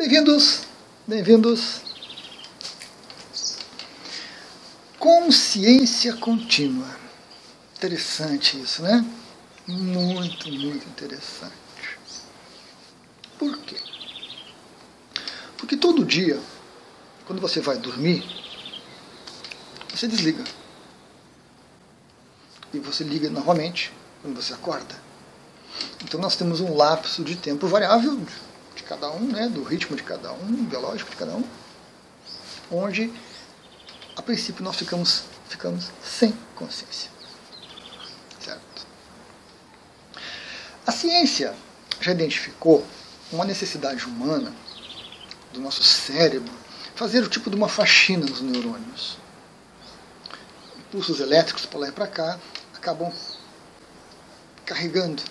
Bem-vindos, bem-vindos. Consciência contínua. Interessante isso, né? Muito, muito interessante. Por quê? Porque todo dia, quando você vai dormir, você desliga. E você liga novamente quando você acorda. Então nós temos um lapso de tempo variável de cada um, né, do ritmo de cada um, biológico de cada um, onde a princípio nós ficamos sem consciência. Certo? A ciência já identificou uma necessidade humana do nosso cérebro fazer o tipo de uma faxina nos neurônios. Impulsos elétricos para lá e para cá acabam carregando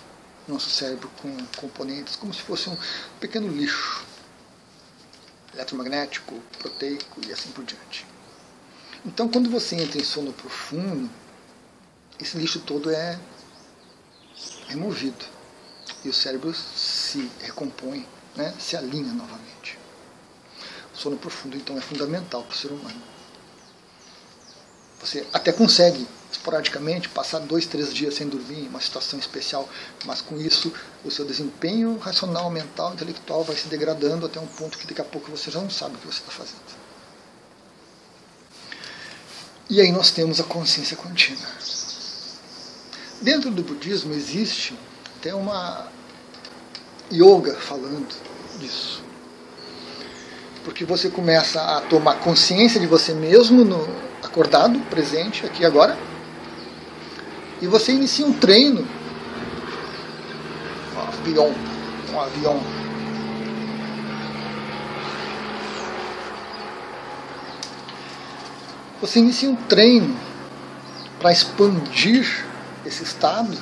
nosso cérebro com componentes como se fosse um pequeno lixo eletromagnético, proteico e assim por diante. Então, quando você entra em sono profundo, esse lixo todo é removido e o cérebro se recompõe, né, se alinha novamente. O sono profundo, então, é fundamental para o ser humano. Você até consegue, esporadicamente, passar 2, 3 dias sem dormir em uma situação especial, mas com isso o seu desempenho racional, mental, intelectual vai se degradando até um ponto que daqui a pouco você já não sabe o que você está fazendo. E aí nós temos a consciência contínua. Dentro do budismo existe até uma yoga falando disso. Porque você começa a tomar consciência de você mesmo acordado, presente, aqui e agora, e você inicia um treino, um avião. Você inicia um treino para expandir esse estado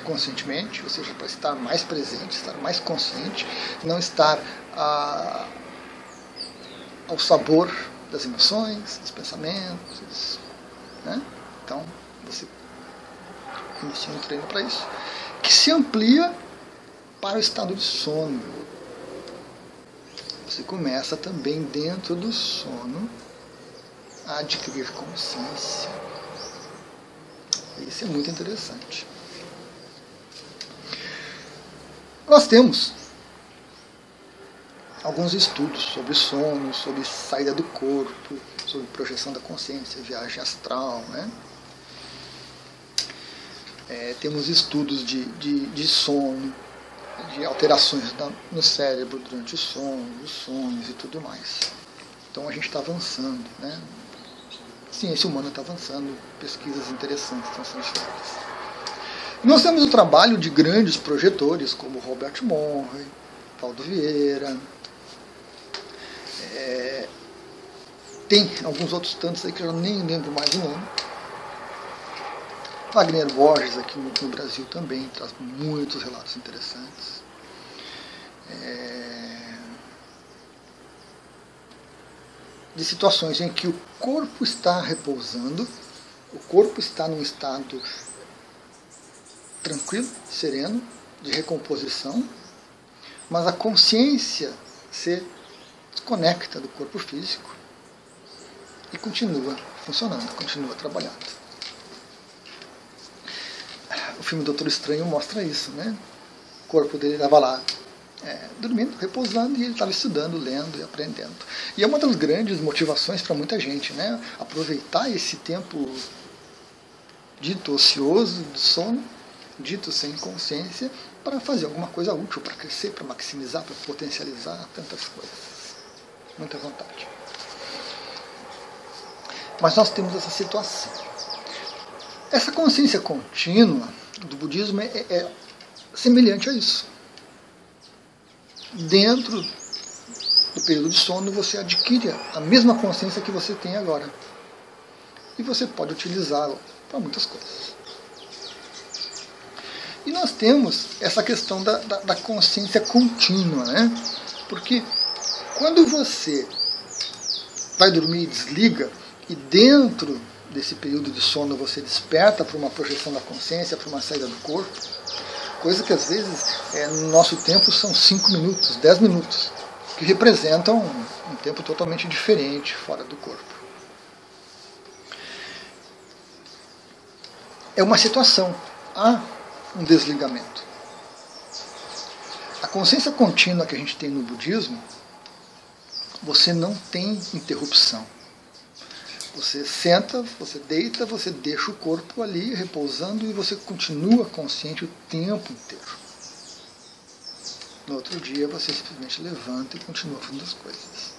conscientemente, ou seja, para estar mais presente, estar mais consciente, não estar ao sabor das emoções, dos pensamentos, né? Então, você inicia um treino para isso, que se amplia para o estado de sono. Você começa também dentro do sono a adquirir consciência. Isso é muito interessante. Nós temos alguns estudos sobre sono, sobre saída do corpo, sobre projeção da consciência, viagem astral, né? Temos estudos de sono, de alterações no cérebro durante o sono, os sonhos e tudo mais. Então a gente está avançando, né? A ciência humana está avançando, pesquisas interessantes estão sendo feitas. Nós temos o trabalho de grandes projetores como Robert Monroe, Valdo Vieira. Tem alguns outros tantos aí que eu nem lembro mais o nome. Wagner Borges aqui no Brasil também traz muitos relatos interessantes. De situações em que o corpo está repousando, o corpo está num estado tranquilo, sereno, de recomposição, mas a consciência se desconecta do corpo físico e continua funcionando, continua trabalhando. O filme Doutor Estranho mostra isso, né? O corpo dele estava lá dormindo, repousando, e ele estava estudando, lendo e aprendendo. E é uma das grandes motivações para muita gente, né? Aproveitar esse tempo dito ocioso, de sono, dito sem consciência, para fazer alguma coisa útil, para crescer, para maximizar, para potencializar tantas coisas. Muita vontade. Mas nós temos essa situação. Essa consciência contínua do budismo é semelhante a isso. Dentro do período de sono, você adquire a mesma consciência que você tem agora. E você pode utilizá-la para muitas coisas. E nós temos essa questão da consciência contínua, né? Porque quando você vai dormir e desliga, e dentro desse período de sono você desperta para uma projeção da consciência, para uma saída do corpo, coisa que às vezes no nosso tempo são 5 minutos, 10 minutos. que representam um tempo totalmente diferente fora do corpo. É uma situação, há um desligamento. A consciência contínua que a gente tem no budismo, você não tem interrupção. Você senta, você deita, você deixa o corpo ali repousando e você continua consciente o tempo inteiro. No outro dia você simplesmente levanta e continua fazendo as coisas.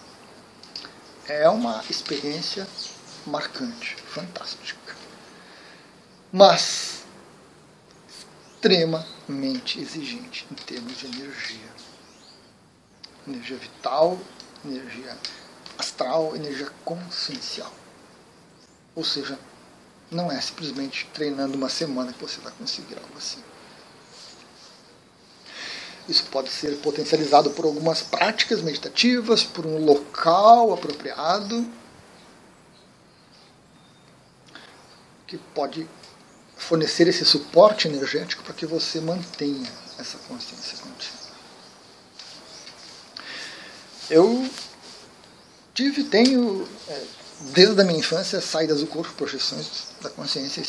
É uma experiência marcante, fantástica. Mas extremamente exigente em termos de energia. Energia vital, energia astral, energia consciencial. Ou seja, não é simplesmente treinando uma semana que você vai conseguir algo assim. Isso pode ser potencializado por algumas práticas meditativas, por um local apropriado, que pode fornecer esse suporte energético para que você mantenha essa consciência contínua. Eu tenho, desde a minha infância, saídas do corpo, projeções da consciência,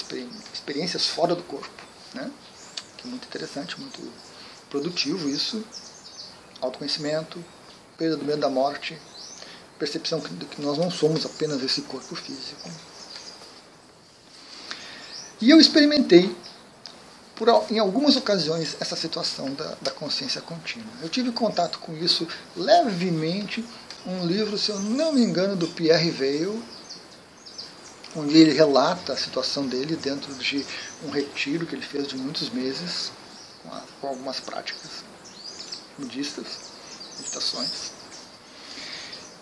experiências fora do corpo, né? Que é muito interessante, muito produtivo isso. Autoconhecimento, perda do medo da morte, percepção de que nós não somos apenas esse corpo físico. E eu experimentei, em algumas ocasiões, essa situação da consciência contínua. Eu tive contato com isso levemente, um livro, se eu não me engano, do Pierre Weil, onde ele relata a situação dele dentro de um retiro que ele fez de muitos meses, com algumas práticas budistas, meditações.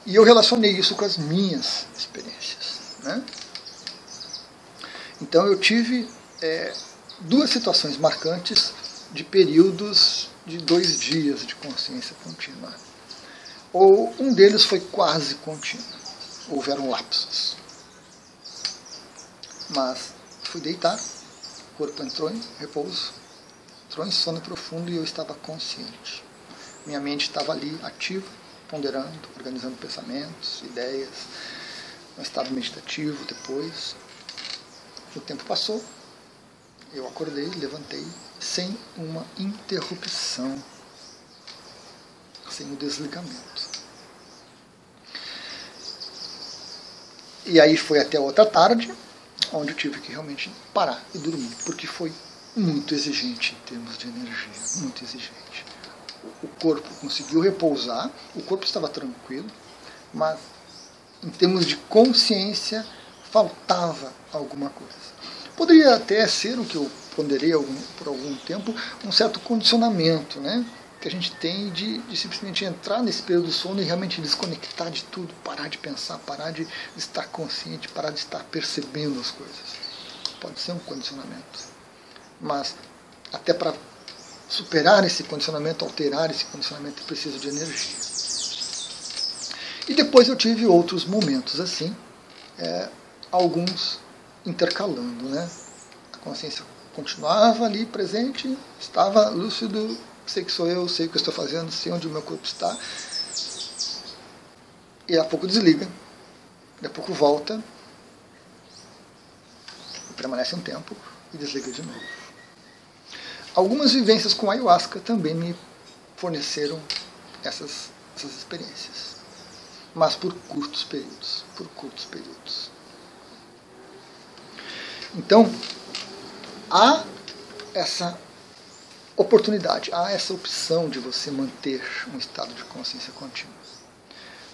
E eu relacionei isso com as minhas experiências, né? Então eu tive duas situações marcantes de períodos de 2 dias de consciência contínua. Ou um deles foi quase contínuo. Houveram lapsos. Mas fui deitar, o corpo entrou em repouso, entrou em sono profundo e eu estava consciente. Minha mente estava ali ativa, ponderando, organizando pensamentos, ideias, um estado meditativo depois. O tempo passou, eu acordei, levantei, sem uma interrupção, sem um desligamento. E aí foi até outra tarde, onde eu tive que realmente parar e dormir, porque foi muito exigente em termos de energia, muito exigente. O corpo conseguiu repousar, o corpo estava tranquilo, mas em termos de consciência faltava alguma coisa. Poderia até ser o que eu ponderei por algum tempo, um certo condicionamento, né, que a gente tem de simplesmente entrar nesse período do sono e realmente desconectar de tudo, parar de pensar, parar de estar consciente, parar de estar percebendo as coisas. Pode ser um condicionamento. Mas até para superar esse condicionamento, alterar esse condicionamento, é preciso de energia. E depois eu tive outros momentos assim, alguns intercalando, né? A consciência continuava ali presente, estava lúcido, sei que sou eu, sei o que eu estou fazendo, sei onde o meu corpo está. E daqui a pouco desliga, daqui a pouco volta, permanece um tempo e desliga de novo. Algumas vivências com ayahuasca também me forneceram essas experiências, mas por curtos períodos, Então, há essa oportunidade, há essa opção de você manter um estado de consciência contínua.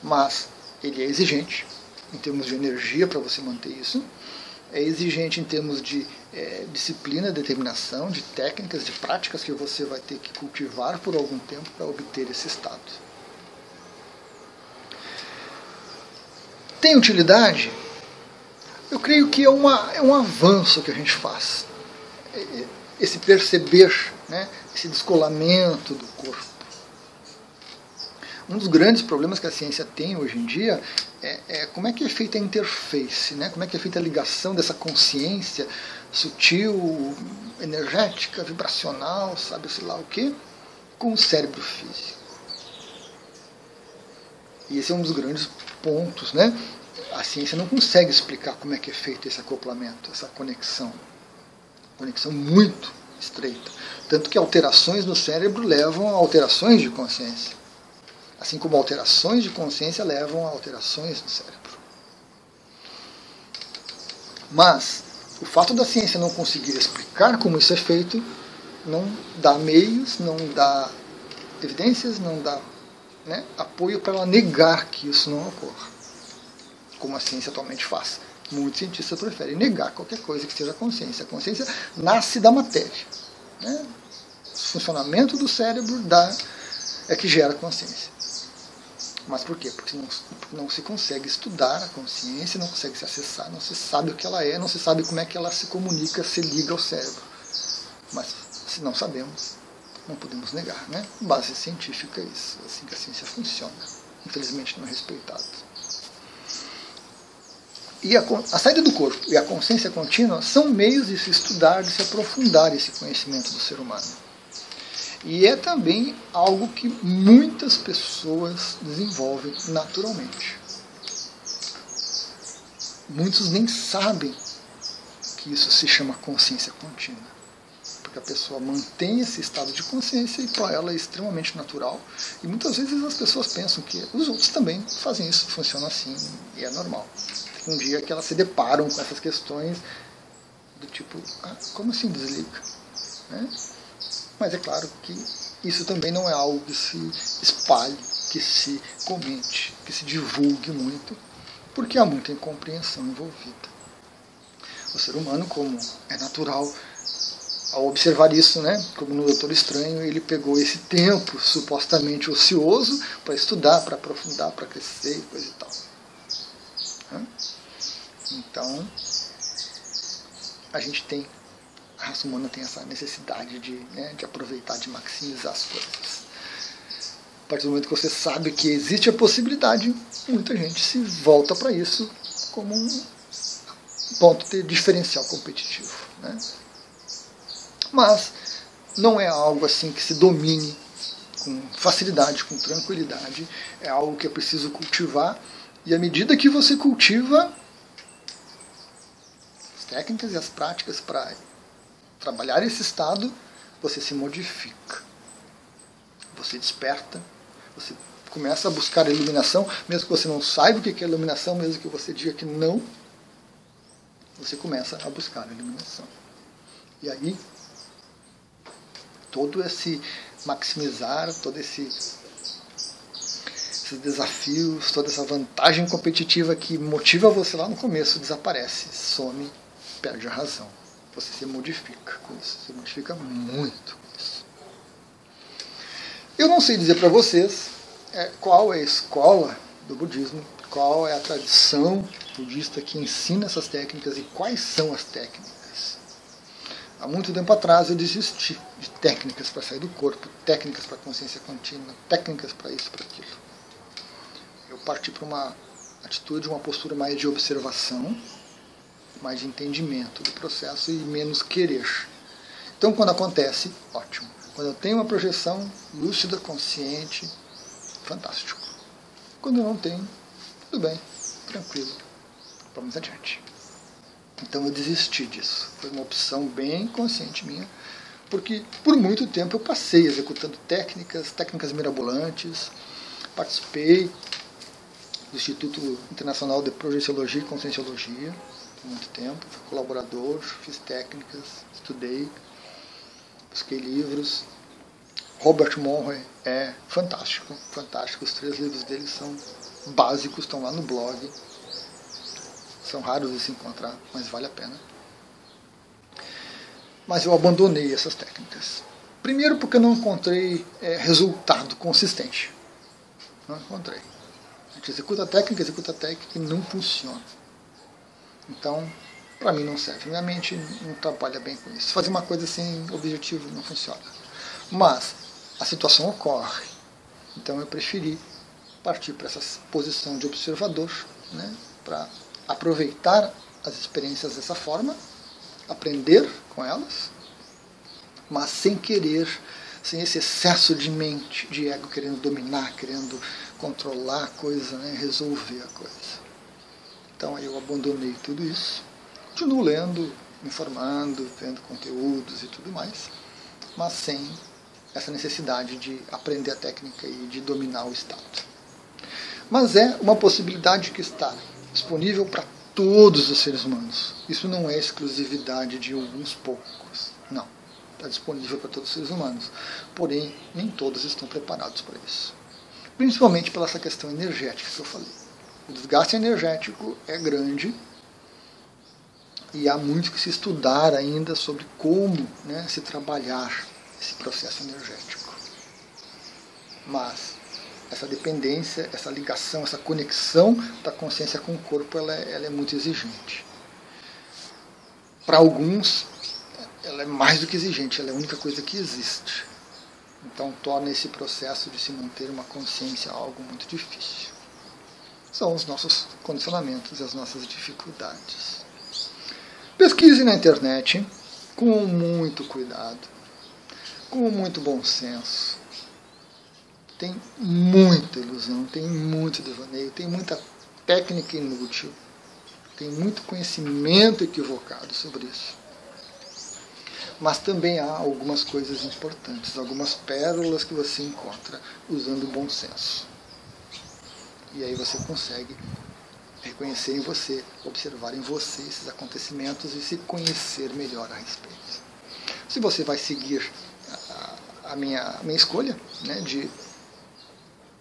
Mas ele é exigente em termos de energia para você manter isso, é exigente em termos de disciplina, determinação, de técnicas, de práticas que você vai ter que cultivar por algum tempo para obter esse estado. Tem utilidade? Eu creio que é um avanço que a gente faz. Esse perceber, né, esse descolamento do corpo. Um dos grandes problemas que a ciência tem hoje em dia é como é que é feita a interface, né? Como é que é feita a ligação dessa consciência sutil, energética, vibracional, sabe-se lá o quê, com o cérebro físico. E esse é um dos grandes pontos, né? A ciência não consegue explicar como é que é feito esse acoplamento, essa conexão muito estreita. Tanto que alterações no cérebro levam a alterações de consciência. Assim como alterações de consciência levam a alterações no cérebro. Mas o fato da ciência não conseguir explicar como isso é feito não dá meios, não dá evidências, não dá, né, apoio para ela negar que isso não ocorra, como a ciência atualmente faz. Muitos cientistas preferem negar qualquer coisa que seja consciência. A consciência nasce da matéria, né? O funcionamento do cérebro é que gera consciência. Mas por quê? Porque não se consegue estudar a consciência, não consegue se acessar, não se sabe o que ela é, não se sabe como é que ela se comunica, se liga ao cérebro. Mas se não sabemos, não podemos negar, né? Base científica é isso, é assim que a ciência funciona. Infelizmente não é respeitado. E a saída do corpo e a consciência contínua são meios de se estudar, de se aprofundar esse conhecimento do ser humano. E é também algo que muitas pessoas desenvolvem naturalmente. Muitos nem sabem que isso se chama consciência contínua. Porque a pessoa mantém esse estado de consciência e para ela é extremamente natural. E muitas vezes as pessoas pensam que os outros também fazem isso, funciona assim e é normal. Um dia que elas se deparam com essas questões do tipo, como assim desliga? Né? Mas é claro que isso também não é algo que se espalhe, que se comente, que se divulgue muito, porque há muita incompreensão envolvida. O ser humano, como é natural, ao observar isso, né, como no Doutor Estranho, ele pegou esse tempo supostamente ocioso para estudar, para aprofundar, para crescer e coisa e tal. Então, a gente tem, a raça humana tem essa necessidade de aproveitar, de maximizar as coisas. A partir do momento que você sabe que existe a possibilidade, muita gente se volta para isso como um ponto de diferencial competitivo, né? Mas não é algo assim que se domine com facilidade, com tranquilidade. É algo que é preciso cultivar. E à medida que você cultiva as técnicas e as práticas para trabalhar esse estado, você se modifica. Você desperta, você começa a buscar a iluminação, mesmo que você não saiba o que é iluminação, mesmo que você diga que não, você começa a buscar a iluminação. E aí, todo esse maximizar, todo esses desafios, toda essa vantagem competitiva que motiva você lá no começo desaparece, some, perde a razão. Você se modifica com isso, se modifica muito com isso. Eu não sei dizer para vocês qual é a escola do budismo, qual é a tradição budista que ensina essas técnicas e quais são as técnicas. Há muito tempo atrás eu desisti de técnicas para sair do corpo, técnicas para consciência contínua, técnicas para isso, para aquilo. Eu parti para uma atitude, uma postura mais de observação, mais de entendimento do processo e menos querer. Então, quando acontece, ótimo. Quando eu tenho uma projeção lúcida, consciente, fantástico. Quando eu não tenho, tudo bem, tranquilo, vamos adiante. Então eu desisti disso. Foi uma opção bem consciente minha, porque por muito tempo eu passei executando técnicas mirabolantes, participei do Instituto Internacional de Projeciologia e Conscienciologia por muito tempo, fui colaborador, fiz técnicas, estudei, busquei livros. Robert Monroe é fantástico, fantástico. Os 3 livros dele são básicos, estão lá no blog. São raros de se encontrar, mas vale a pena. Mas eu abandonei essas técnicas. Primeiro porque eu não encontrei resultado consistente. Não encontrei. A gente executa a técnica e não funciona. Então, para mim não serve. Minha mente não trabalha bem com isso. Fazer uma coisa sem objetivo não funciona. Mas a situação ocorre. Então eu preferi partir para essa posição de observador, né, para aproveitar as experiências dessa forma, aprender com elas, mas sem querer sem esse excesso de mente, de ego querendo dominar, querendo controlar a coisa, né, resolver a coisa. Então aí eu abandonei tudo isso, continuo lendo, informando, vendo conteúdos e tudo mais, mas sem essa necessidade de aprender a técnica e de dominar o estado. Mas é uma possibilidade que está disponível para todos os seres humanos. Isso não é exclusividade de alguns poucos, não. Está disponível para todos os seres humanos. Porém, nem todos estão preparados para isso. Principalmente pela essa questão energética que eu falei. O desgaste energético é grande e há muito que se estudar ainda sobre como, né, se trabalhar esse processo energético. Mas essa dependência, essa ligação, essa conexão da consciência com o corpo, ela é muito exigente. Para alguns, ela é mais do que exigente, ela é a única coisa que existe. Então torna esse processo de se manter uma consciência algo muito difícil. São os nossos condicionamentos e as nossas dificuldades. Pesquise na internet com muito cuidado, com muito bom senso. Tem muita ilusão, tem muito devaneio, tem muita técnica inútil, tem muito conhecimento equivocado sobre isso. Mas também há algumas coisas importantes, algumas pérolas que você encontra usando o bom senso. E aí você consegue reconhecer em você, observar em você esses acontecimentos e se conhecer melhor a respeito. Se você vai seguir a minha escolha, né, de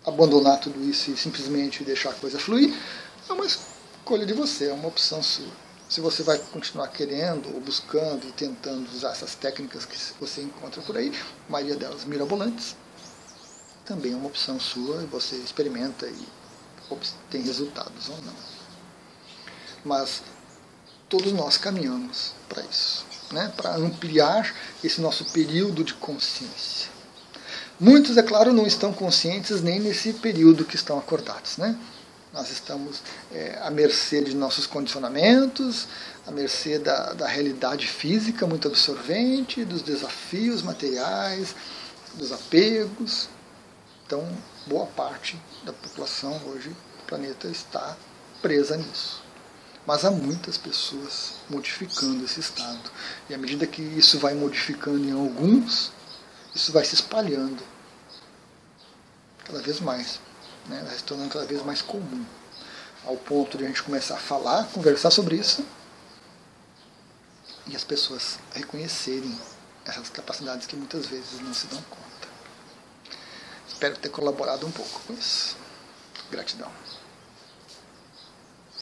abandonar tudo isso e simplesmente deixar a coisa fluir, é uma escolha de você, é uma opção sua. Se você vai continuar querendo ou buscando e tentando usar essas técnicas que você encontra por aí, a maioria delas mirabolantes, também é uma opção sua e você experimenta e tem resultados ou não. Mas todos nós caminhamos para isso, né? Para ampliar esse nosso período de consciência. Muitos, é claro, não estão conscientes nem nesse período que estão acordados, né? Nós estamos à mercê de nossos condicionamentos, à mercê da realidade física muito absorvente, dos desafios materiais, dos apegos. Então, boa parte da população hoje do planeta está presa nisso. Mas há muitas pessoas modificando esse estado. E à medida que isso vai modificando em alguns, isso vai se espalhando cada vez mais, né? Vai se tornando cada vez mais comum, ao ponto de a gente começar a falar, conversar sobre isso, e as pessoas reconhecerem essas capacidades que muitas vezes não se dão conta. Espero ter colaborado um pouco com isso. Gratidão.